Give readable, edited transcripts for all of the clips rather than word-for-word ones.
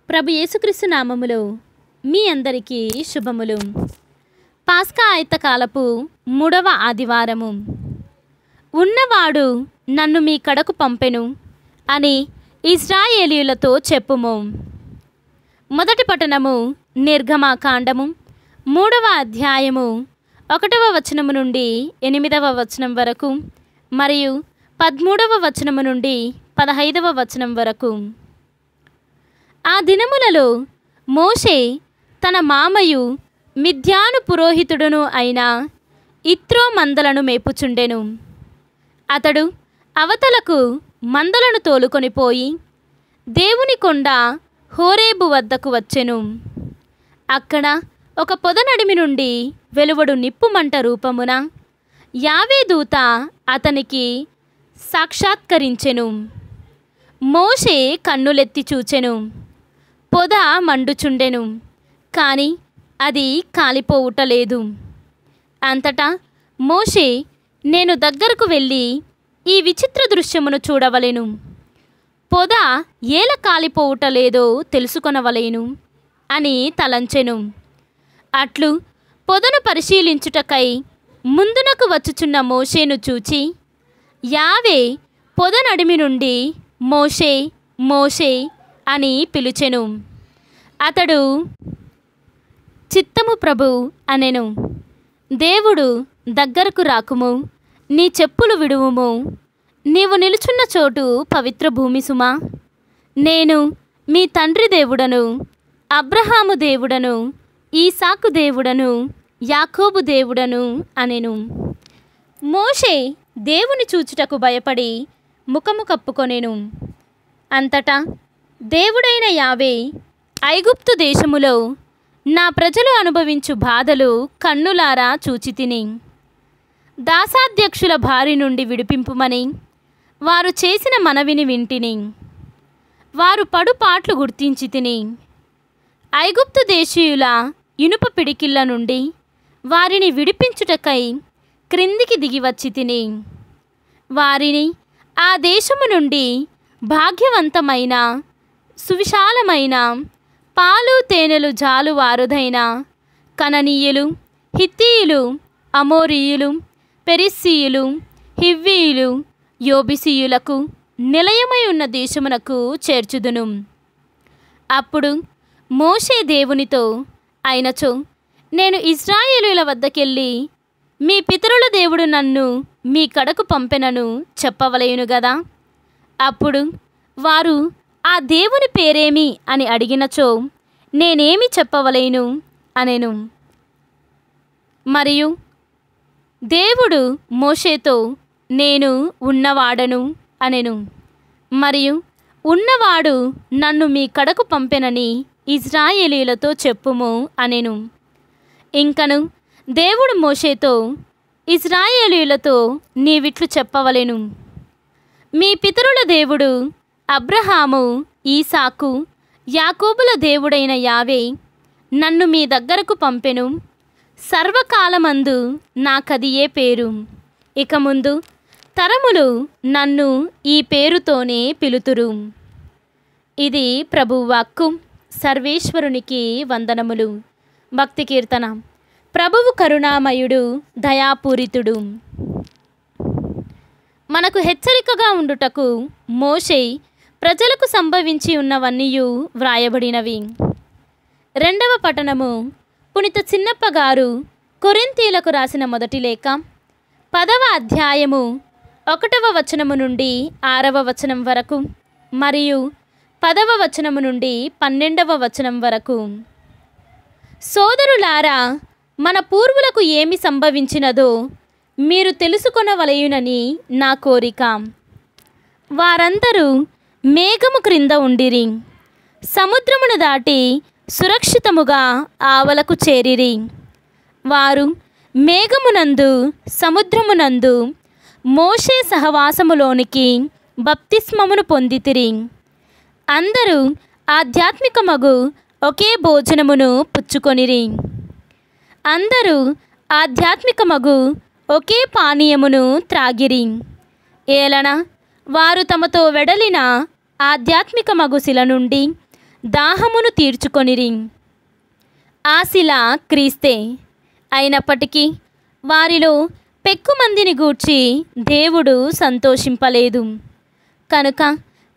ప్రభు యేసుక్రీస్తు నామములో మీ అందరికీ శుభములు. పాస్కా ఆయత్తకాలపు 3వ ఆదివారము. ఉన్నవాడు నన్ను మీ కడకు పంపెను అని ఇశ్రాయేలీయులతో చెప్పుము. మొదటి పట్టణము నిర్గమాకాండము 3వ అధ్యాయము 1వ వచనము నుండి 8వ వచనం వరకు మరియు 13వ వచనము నుండి 15వ వచనం వరకు. ఆ దినములలో మోషే తన మామయు మిద్యాను పురోహితుడును అయిన ఇత్రో మందలను మేపుచుండెను. అతడు అవతలకు మందలను తోలుకొని పోయి దేవుని కొండ హోరేబు వద్దకు వచ్చెను. అక్కడ ఒక పొదనడిమి నుండి వెలువడు నిప్పుమంట రూపమున యావే దూత అతనికి సాక్షాత్కరించెను. మోషే కన్నులెత్తి చూచెను. పొద మండుచుండెను, కానీ అది కాలిపోవుటలేదు. అంతటా మోషే, నేను దగ్గరకు వెళ్ళి ఈ విచిత్ర దృశ్యమును చూడవలెను, పొద ఏల కాలిపోవుటలేదో తెలుసుకొనవలెను అని తలంచెను. అట్లు పొదను పరిశీలించుటకై ముందునకు వచ్చుచున్న మోషేను చూచి యావే పొద నడిమి నుండి మోషే మోషే అని పిలిచెను. అతడు చిత్తము ప్రభు అనెను. దేవుడు, దగ్గరకు రాకుము, నీ చెప్పులు విడువుము, నీవు నిలుచున్న చోటు పవిత్ర భూమి సుమా. నేను మీ తండ్రి దేవుడను, అబ్రహాము దేవుడను, ఈసాకు దేవుడను, యాకోబు దేవుడను అనెను. మోషే దేవుని చూచుటకు భయపడి ముఖము కప్పుకొనెను. అంతటా దేవుడైన యావే, ఐగుప్తు దేశములో నా ప్రజలు అనుభవించు బాధలు కన్నులారా చూచితిని. దాసాధ్యక్షుల బారి నుండి విడిపింపుమని వారు చేసిన మనవిని వింటిని. వారు పడుపాట్లు గుర్తించితిని. ఐగుప్తు దేశీయుల ఇనుప పిడికిళ్ళ నుండి వారిని విడిపించుటకై క్రిందికి దిగివచ్చి తిని. వారిని ఆ దేశము నుండి భాగ్యవంతమైన సువిశాలమైన పాలు తేనెలు జాలువారుదైన కననీయులు, హిత్తీయులు, అమోరీయులు, పెరిస్సీయులు, హివ్వీయులు, యోబిసీయులకు నిలయమై ఉన్న దేశమునకు చేర్చుదును. అప్పుడు మోషే దేవునితో, అయినచో నేను ఇశ్రాయేలీయుల వద్దకెళ్ళి మీ పితరుల దేవుడు నన్ను మీ కడకు పంపెనను చెప్పవలెను గదా. అప్పుడు వారు ఆ దేవుని పేరేమి అని అడిగినచో నేనేమి చెప్పవలేను అనెను. మరియు దేవుడు మోషేతో, నేను ఉన్నవాడను అనెను. మరియు ఉన్నవాడు నన్ను మీ కడకు పంపెనని ఇశ్రాయేలీయులతో చెప్పుము అనెను. ఇంకను దేవుడు మోషేతో, ఇశ్రాయేలీయులతో నీవిట్లు చెప్పవలెను, మీ పితరుల దేవుడు అబ్రహాము, ఈసాకు, యాకోబుల దేవుడైన యావే నన్ను మీ దగ్గరకు పంపెను. సర్వకాలమందు నాకదియే పేరు. ఇక ముందు తరములు నన్ను ఈ పేరుతోనే పిలుతురు. ఇది ప్రభువాక్కు. సర్వేశ్వరునికి వందనములు. భక్తి కీర్తన. ప్రభువు కరుణామయుడు, దయాపూరితుడు. మనకు హెచ్చరికగా ఉండుటకు మోషే ప్రజలకు సంభవించి ఉన్నవన్నీయు వ్రాయబడినవి. 2వ పట్టణము పునీత చిన్నప్ప గారు కొరింథీలకు రాసిన మొదటి లేఖ 10వ అధ్యాయము 1వ వచనము నుండి 6వ వచనం వరకు మరియు 10వ వచనము నుండి 12వ వచనం వరకు. సోదరులారా, మన పూర్వులకు ఏమి సంభవించినదో మీరు తెలుసుకొనవలయునని నా కోరిక. వారందరూ మేఘము క్రింద ఉండిరి, సముద్రమును దాటి సురక్షితముగా ఆవలకు చేరిరి. వారు మేఘమునందు సముద్రమునందు మోషే సహవాసములోనికి బప్తిస్మమును పొందితిరి. అందరూ ఆధ్యాత్మికమగు ఒకే భోజనమును పుచ్చుకొనిరి. అందరూ ఆధ్యాత్మికమగు ఒకే పానీయమును త్రాగిరి. ఏలన వారు తమతో వెడలిన ఆధ్యాత్మిక మగుశిల నుండి దాహమును తీర్చుకొనిరి. ఆ శిల క్రీస్తే. అయినప్పటికీ వారిలో పెక్కుమందిని గూర్చి దేవుడు సంతోషింపలేదు. కనుక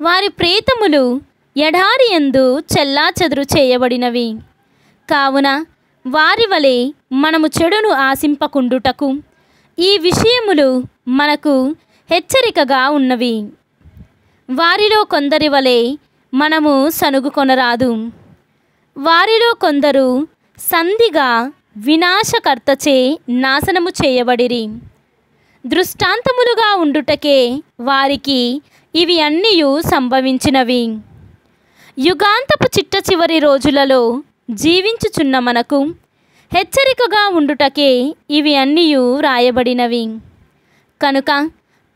వారి ప్రేతములు ఎడారి యందు చెల్లాచెదురు చేయబడినవి. కావున వారి వలె మనము చెడును ఆశింపకుండుటకు ఈ విషయములు మనకు హెచ్చరికగా ఉన్నవి. వారిలో కొందరి వలె మనము సనుగుకొనరాదు. వారిలో కొందరు సంధిగా వినాశకర్తచే నాశనము చేయబడిరి. దృష్టాంతములుగా ఉండుటకే వారికి ఇవి అన్నీయు సంభవించినవి. యుగాంతపు చిట్ట చివరి రోజులలో జీవించుచున్న మనకు హెచ్చరికగా ఉండుటకే ఇవి అన్నీయు రాయబడినవి. కనుక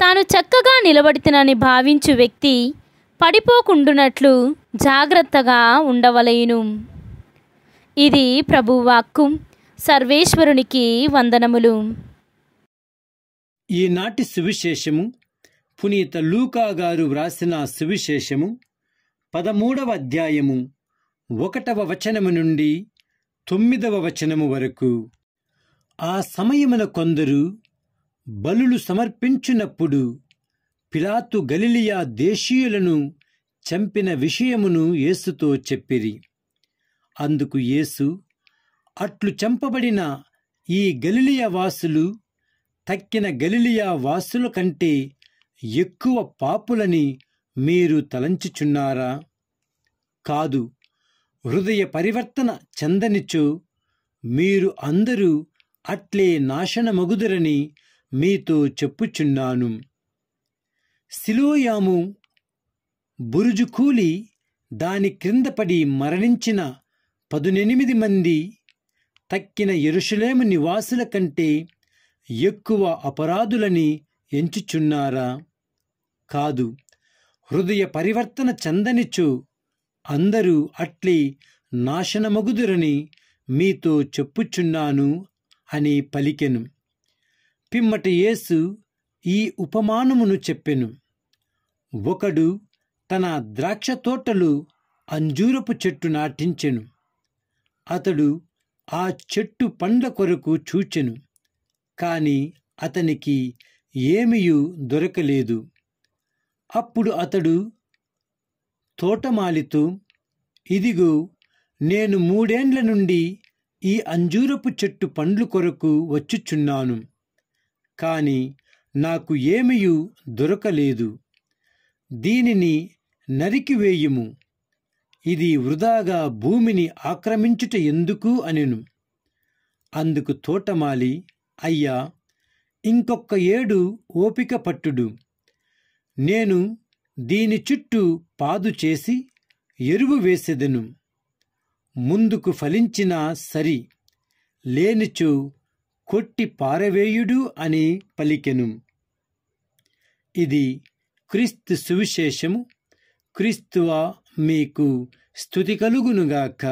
తాను చక్కగా నిలబడితనని భావించు వ్యక్తి పడిపోకుండునట్లు జాగ్రత్తగా ఉండవలెను. ఇది ప్రభువాక్కు. సర్వేశ్వరునికి వందనములు. ఈనాటి సువిశేషము పునీత లూకా గారు వ్రాసిన సువిశేషము 13వ అధ్యాయము 1వ వచనము నుండి 9వ వచనము వరకు. ఆ సమయమున కొందరు బలులు సమర్పించునప్పుడు పిలాతు గలిలయ దేశీయులను చంపిన విషయమును యేసుతో చెప్పిరి. అందుకు యేసు, అట్లు చంపబడిన ఈ గలిలయ వాసులు తక్కిన గలిలయ వాసుల కంటే ఎక్కువ పాపులని మీరు తలంచుచున్నారా? కాదు, హృదయ పరివర్తన చెందనిచో మీరు అందరూ అట్లే నాశనమగుదురని మీతో చెప్పుచున్నాను. సిలోయాము బురుజు కూలి దాని క్రింద పడి మరణించిన 18 మంది తక్కిన యెరూషలేము నివాసుల కంటే ఎక్కువ అపరాధులని ఎంచుచున్నారా? కాదు, హృదయ పరివర్తన చెందనిచో అందరూ అట్లే నాశనమగుదురని మీతో చెప్పుచున్నాను అని పలికెను. పిమ్మట యేసు ఈ ఉపమానమును చెప్పెను. ఒకడు తన ద్రాక్ష తోటలు అంజూరపు చెట్టు నాటించెను. అతడు ఆ చెట్టు పండ్ల కొరకు చూచెను, కాని అతనికి ఏమీయూ దొరకలేదు. అప్పుడు అతడు తోటమాలితో, ఇదిగో, నేను 3 ఏండ్ల నుండి ఈ అంజూరపు చెట్టు పండ్లు కొరకు వచ్చుచున్నాను, కాని నాకు ఏమీయూ దొరకలేదు. దీనిని నరికివేయుము, ఇది వృధాగా భూమిని ఆక్రమించుట ఎందుకు అనెను. అందుకు తోటమాలి, అయ్యా, ఇంకొక 7 ఓపిక పట్టుడు. నేను దీని చుట్టూ పాదు చేసి ఎరువు వేసెదను. ముందుకు ఫలించినా సరి, లేనిచో కొట్టి పారవేయుడు అని పలికెను. ఇది క్రీస్తు సువిశేషము. క్రీస్తువా, మీకు స్తుతి కలుగునుగాక.